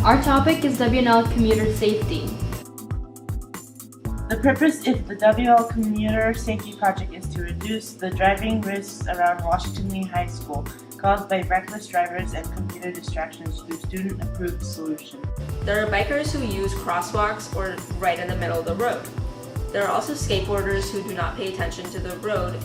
Our topic is WNL commuter safety. The purpose of the WL Commuter Safety Project is to reduce the driving risks around Washington Lee High School caused by reckless drivers and computer distractions through student-approved solutions. There are bikers who use crosswalks or right in the middle of the road. There are also skateboarders who do not pay attention to the road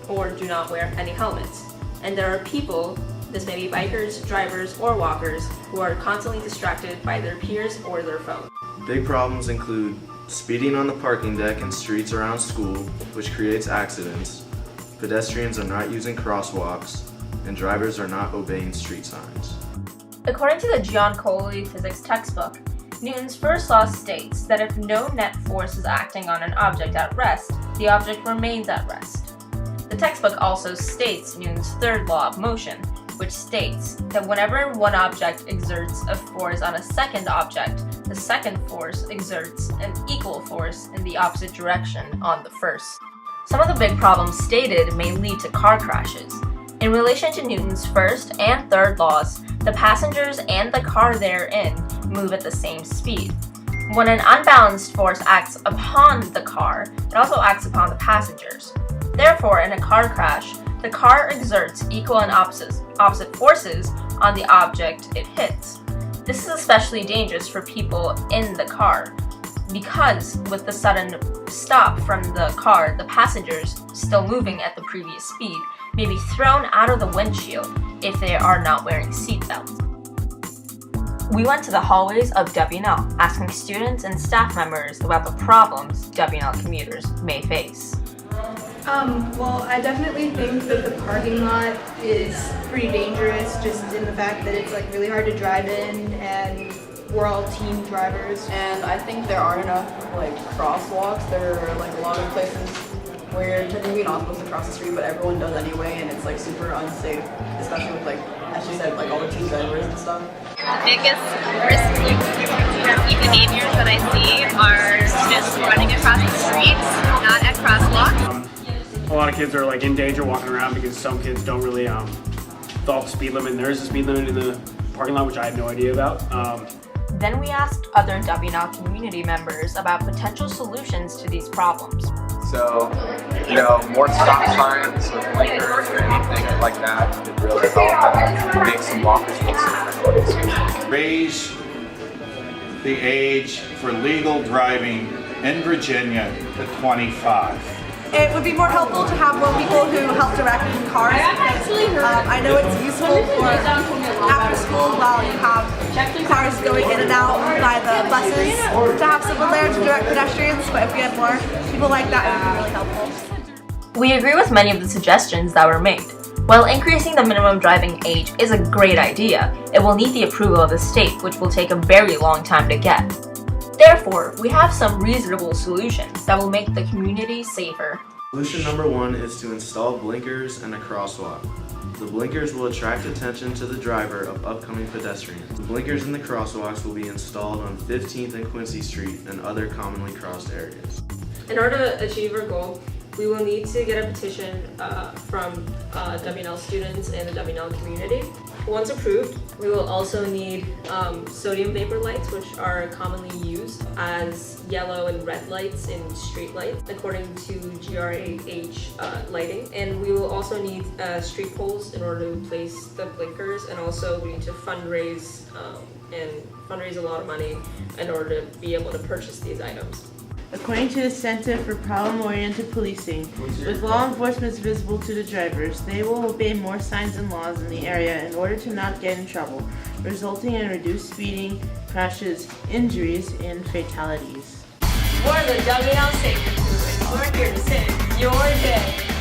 or do not wear any helmets. And there are people, this may be bikers, drivers, or walkers, who are constantly distracted by their peers or their phone. Big problems include speeding on the parking deck and streets around school, which creates accidents. Pedestrians are not using crosswalks, and drivers are not obeying street signs. According to the Giancoli physics textbook, Newton's first law states that if no net force is acting on an object at rest, the object remains at rest. The textbook also states Newton's third law of motion, which states that whenever one object exerts a force on a second object, the second force exerts an equal force in the opposite direction on the first. Some of the big problems stated may lead to car crashes. In relation to Newton's first and third laws, the passengers and the car therein move at the same speed. When an unbalanced force acts upon the car, it also acts upon the passengers. Therefore, in a car crash, the car exerts equal and opposite forces on the object it hits. This is especially dangerous for people in the car, because with the sudden stop from the car, the passengers, still moving at the previous speed, may be thrown out of the windshield if they are not wearing seatbelts. We went to the hallways of WNL, asking students and staff members about the problems WNL commuters may face. Well, I definitely think that the parking lot is pretty dangerous, just in the fact that it's really hard to drive in, and we're all team drivers. And I think there aren't enough crosswalks. There are a lot of places where technically you're not supposed to cross the street, but everyone does anyway, and it's super unsafe, especially with as she said, all the team drivers and stuff. The biggest risky behaviors that I see are just running across the streets, not at crosswalks. A lot of kids are in danger walking around because some kids don't really follow the speed limit. And there is a speed limit in the parking lot, which I had no idea about. Then we asked other WNL community members about potential solutions to these problems. So, more stop signs or blinkers or anything like that could really help and make some walkers feel safer. Raise the age for legal driving in Virginia to 25. It would be more helpful to have more people who help direct cars, because I know it's useful for after school while you have cars going in and out by the buses to have someone there to direct pedestrians, but if we had more people like that, it would be really helpful. We agree with many of the suggestions that were made. While increasing the minimum driving age is a great idea, it will need the approval of the state, which will take a very long time to get. Therefore, we have some reasonable solutions that will make the community safer. Solution number 1 is to install blinkers and a crosswalk. The blinkers will attract attention to the driver of upcoming pedestrians. The blinkers and the crosswalks will be installed on 15th and Quincy Street and other commonly crossed areas. In order to achieve our goal, we will need to get a petition from WNL students and the WNL community. Once approved, we will also need sodium vapor lights, which are commonly used as yellow and red lights in street lights, according to GRAH lighting. And we will also need street poles in order to place the blinkers, and also we need to fundraise a lot of money in order to be able to purchase these items. According to the Center for Problem-Oriented Policing, with law enforcement visible to the drivers, they will obey more signs and laws in the area in order to not get in trouble, resulting in reduced speeding, crashes, injuries, and fatalities. We're the WNL Safety Crew, and we're here to save your day.